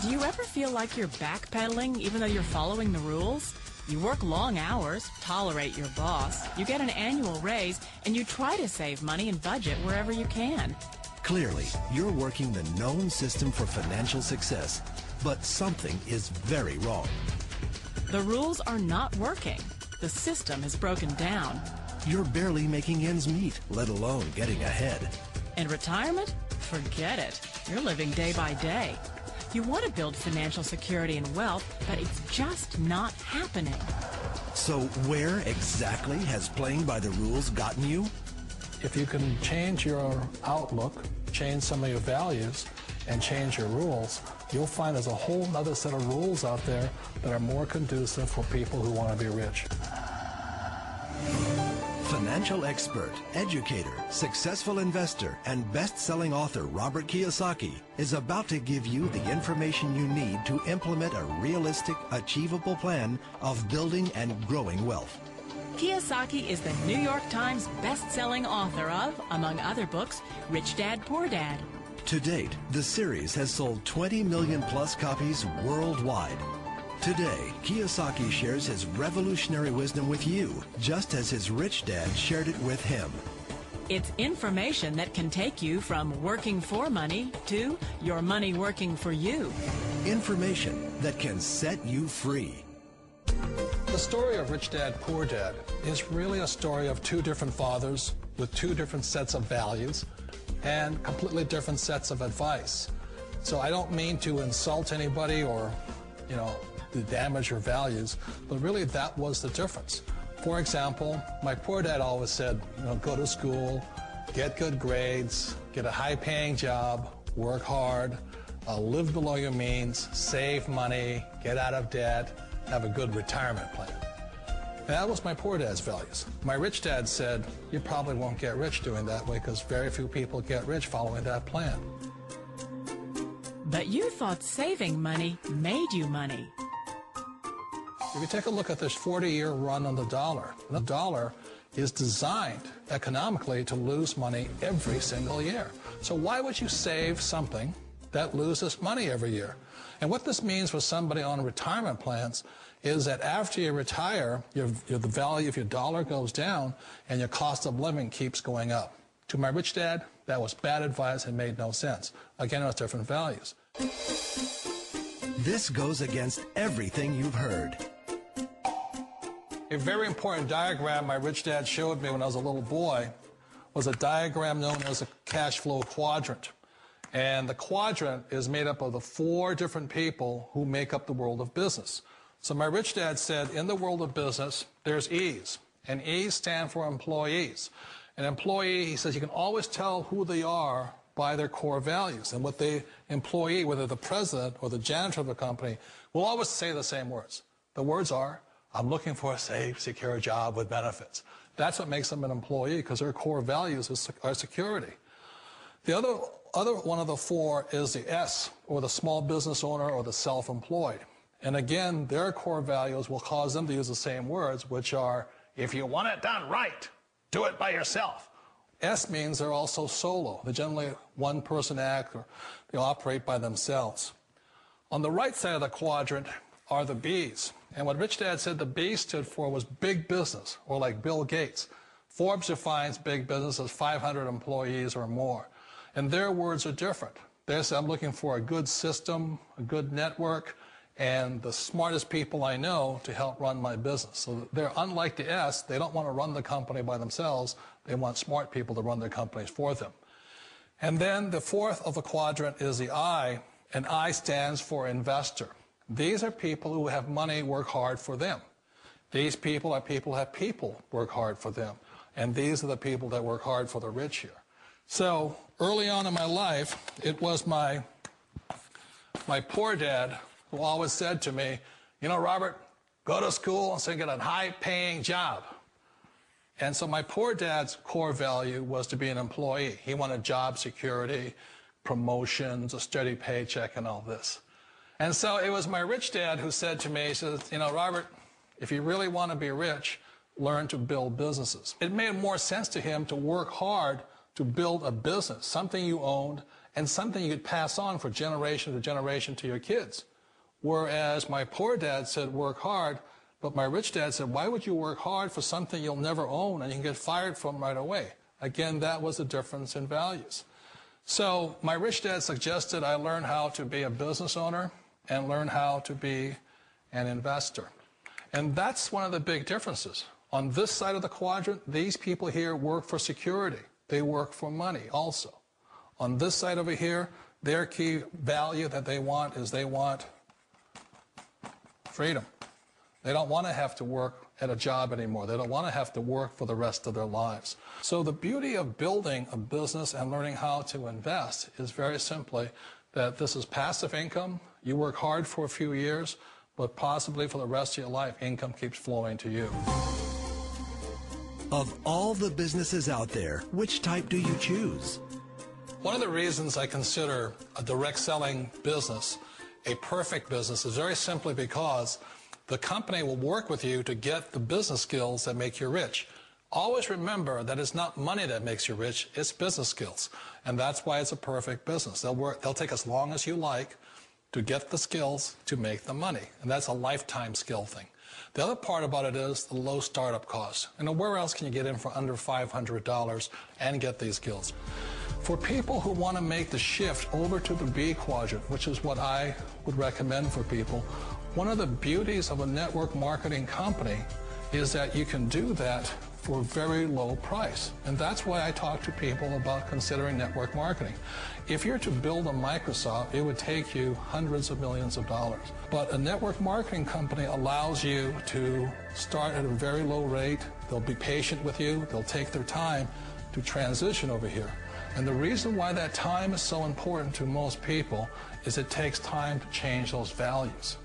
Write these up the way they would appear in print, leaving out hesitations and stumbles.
Do you ever feel like you're backpedaling even though you're following the rules? You work long hours, tolerate your boss, you get an annual raise, and you try to save money and budget wherever you can. Clearly, you're working the known system for financial success, but something is very wrong. The rules are not working. The system is broken down. You're barely making ends meet, let alone getting ahead. And retirement? Forget it. You're living day by day. You want to build financial security and wealth, but it's just not happening. So where exactly has playing by the rules gotten you? If you can change your outlook, change some of your values, and change your rules, you'll find there's a whole other set of rules out there that are more conducive for people who want to be rich. Financial expert, educator, successful investor, and best-selling author Robert Kiyosaki is about to give you the information you need to implement a realistic, achievable plan of building and growing wealth. Kiyosaki is the New York Times best-selling author of, among other books, Rich Dad, Poor Dad. To date, the series has sold 20 million plus copies worldwide. Today, Kiyosaki shares his revolutionary wisdom with you, just as his rich dad shared it with him. It's information that can take you from working for money to your money working for you. Information that can set you free. The story of Rich Dad, Poor Dad is really a story of two different fathers with two different sets of values and completely different sets of advice. So I don't mean to insult anybody or, to damage your values, but really that was the difference. For example, my poor dad always said, go to school, get good grades, get a high-paying job, work hard, live below your means, save money, get out of debt, have a good retirement plan. And that was my poor dad's values. My rich dad said, you probably won't get rich doing that way because very few people get rich following that plan. But you thought saving money made you money. If you take a look at this 40-year run on the dollar is designed economically to lose money every single year. So why would you save something that loses money every year? And what this means for somebody on retirement plans is that after you retire, the value of your dollar goes down and your cost of living keeps going up. To my rich dad, that was bad advice and made no sense. Again, it was different values. This goes against everything you've heard. A very important diagram my rich dad showed me when I was a little boy was a diagram known as a cash flow quadrant. And the quadrant is made up of the 4 different people who make up the world of business. So my rich dad said, in the world of business, there's E's. And E's stand for employees. An employee, he says, you can always tell who they are by their core values. And what the employee, whether the president or the janitor of the company, will always say the same words. The words are, I'm looking for a safe, secure job with benefits. That's what makes them an employee, because their core values are security. The other one of the 4 is the S, or the small business owner or the self-employed. And again, their core values will cause them to use the same words, which are, if you want it done right, do it by yourself. S means they're also solo. They're generally one-person act, or they operate by themselves. On the right side of the quadrant are the B's. And what Rich Dad said the B stood for was big business, or like Bill Gates. Forbes defines big business as 500 employees or more. And their words are different. They say, I'm looking for a good system, a good network, and the smartest people I know to help run my business. So they're unlike the S. They don't want to run the company by themselves. They want smart people to run their companies for them. And then the 4th of the quadrant is the I, and I stands for investor. These are people who have money work hard for them. These people are people who have people work hard for them. And these are the people that work hard for the rich here. So early on in my life, it was my poor dad who always said to me, Robert, go to school and get a high-paying job. And so my poor dad's core value was to be an employee. He wanted job security, promotions, a steady paycheck, and all this. And so it was my rich dad who said to me, he says, Robert, if you really want to be rich, learn to build businesses. It made more sense to him to work hard to build a business, something you owned and something you could pass on for generation to generation to your kids. Whereas my poor dad said, work hard, but my rich dad said, why would you work hard for something you'll never own and you can get fired from right away? Again, that was the difference in values. So my rich dad suggested I learn how to be a business owner and learn how to be an investor. And that's one of the big differences. On this side of the quadrant, these people here work for security. They work for money also. On this side over here, their key value that they want is they want freedom. They don't want to have to work at a job anymore. They don't want to have to work for the rest of their lives. So the beauty of building a business and learning how to invest is very simply that this is passive income. You work hard for a few years, but possibly for the rest of your life, income keeps flowing to you. Of all the businesses out there, which type do you choose? One of the reasons I consider a direct selling business a perfect business is very simply because the company will work with you to get the business skills that make you rich. Always remember that it's not money that makes you rich, it's business skills. And that's why it's a perfect business. They'll take as long as you like to get the skills to make the money. And that's a lifetime skill thing. The other part about it is the low startup cost. And where else can you get in for under $500 and get these skills? For people who want to make the shift over to the B quadrant, which is what I would recommend for people, one of the beauties of a network marketing company is that you can do that for a very low price. And that's why I talk to people about considering network marketing. If you're to build a Microsoft, it would take you hundreds of millions of dollars. But a network marketing company allows you to start at a very low rate. They'll be patient with you. They'll take their time to transition over here. And the reason why that time is so important to most people is it takes time to change those values.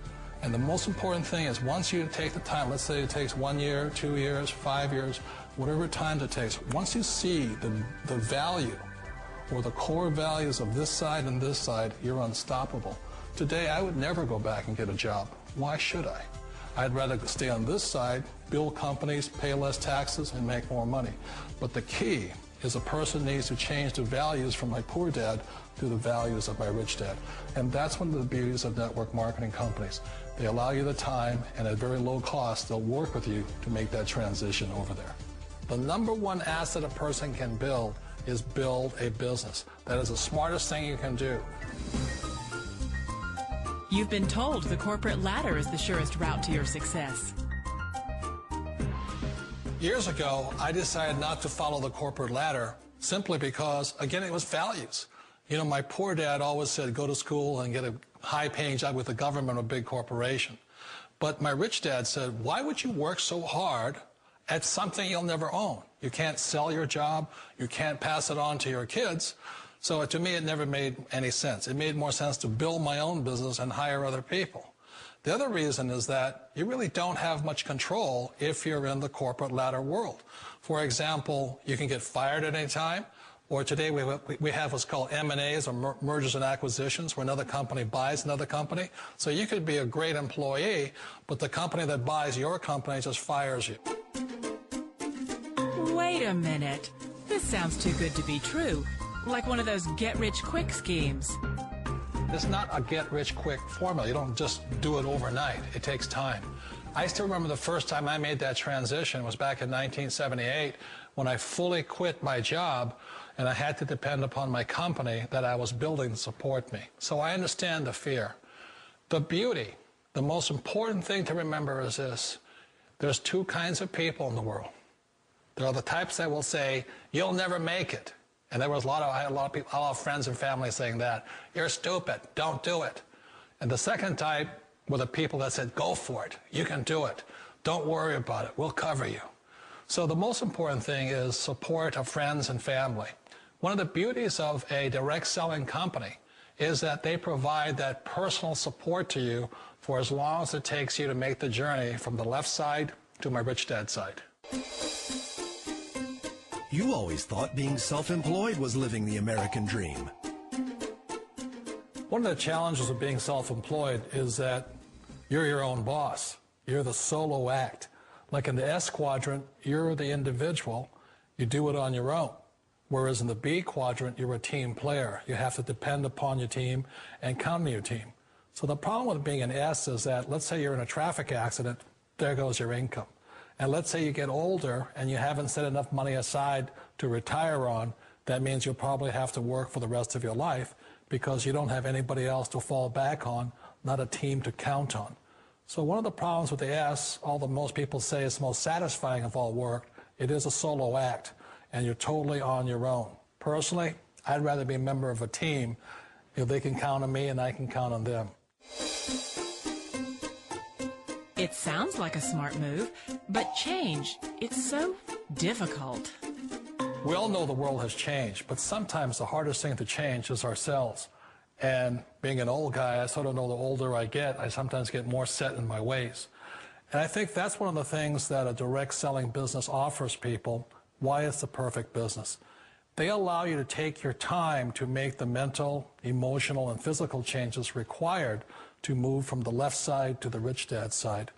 And the most important thing is once you take the time, let's say it takes 1 year, 2 years, 5 years, whatever time it takes, once you see the value or the core values of this side and this side, you're unstoppable. Today, I would never go back and get a job. Why should I? I'd rather stay on this side, build companies, pay less taxes, and make more money. But the key is a person needs to change the values from my poor dad to the values of my rich dad. And that's one of the beauties of network marketing companies. They allow you the time, and at very low cost, they'll work with you to make that transition over there. The number one asset a person can build is build a business. That is the smartest thing you can do. You've been told the corporate ladder is the surest route to your success. Years ago, I decided not to follow the corporate ladder simply because, again, it was values. You know, my poor dad always said, go to school and get a high-paying job with the government or a big corporation. But my rich dad said, why would you work so hard at something you'll never own? You can't sell your job. You can't pass it on to your kids. So to me, it never made any sense. It made more sense to build my own business and hire other people. The other reason is that you really don't have much control if you're in the corporate ladder world. For example, you can get fired at any time, or today we have what's called M&As, or mergers and acquisitions, where another company buys another company. So you could be a great employee, but the company that buys your company just fires you. Wait a minute. This sounds too good to be true. Like one of those get-rich-quick schemes. It's not a get-rich-quick formula. You don't just do it overnight. It takes time. I still remember the first time I made that transition was back in 1978 when I fully quit my job and I had to depend upon my company that I was building to support me. So I understand the fear. The beauty, the most important thing to remember is this. There's two kinds of people in the world. There are the types that will say, you'll never make it. And there was I had a lot of people, a lot of friends and family saying that. You're stupid. Don't do it. And the second type were the people that said, go for it. You can do it. Don't worry about it. We'll cover you. So the most important thing is support of friends and family. One of the beauties of a direct selling company is that they provide that personal support to you for as long as it takes you to make the journey from the left side to my rich dad side. You always thought being self-employed was living the American dream. One of the challenges of being self-employed is that you're your own boss. You're the solo act. Like in the S quadrant, you're the individual. You do it on your own. Whereas in the B quadrant, you're a team player. You have to depend upon your team and count on your team. So the problem with being an S is that, let's say you're in a traffic accident, there goes your income. And let's say you get older and you haven't set enough money aside to retire on, that means you'll probably have to work for the rest of your life because you don't have anybody else to fall back on, not a team to count on. So one of the problems with the S, although most people say it's the most satisfying of all work, it is a solo act, and you're totally on your own. Personally, I'd rather be a member of a team if they can count on me and I can count on them. It sounds like a smart move, but change, it's so difficult. We all know the world has changed, but sometimes the hardest thing to change is ourselves. And being an old guy, I sort of know the older I get, I sometimes get more set in my ways. And I think that's one of the things that a direct selling business offers people, why it's the perfect business. They allow you to take your time to make the mental, emotional, and physical changes required to move from the left side to the rich dad side.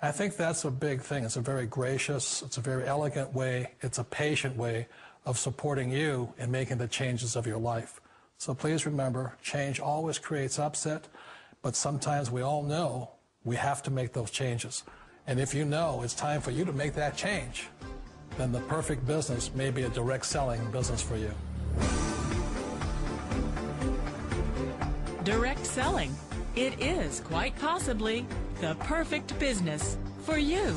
I think that's a big thing. It's a very gracious, it's a very elegant way, it's a patient way of supporting you in making the changes of your life. So please remember, change always creates upset, but sometimes we all know we have to make those changes. And if you know it's time for you to make that change, then the perfect business may be a direct selling business for you. Direct selling. It is quite possibly the perfect business for you.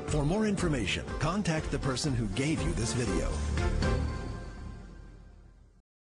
For more information, contact the person who gave you this video.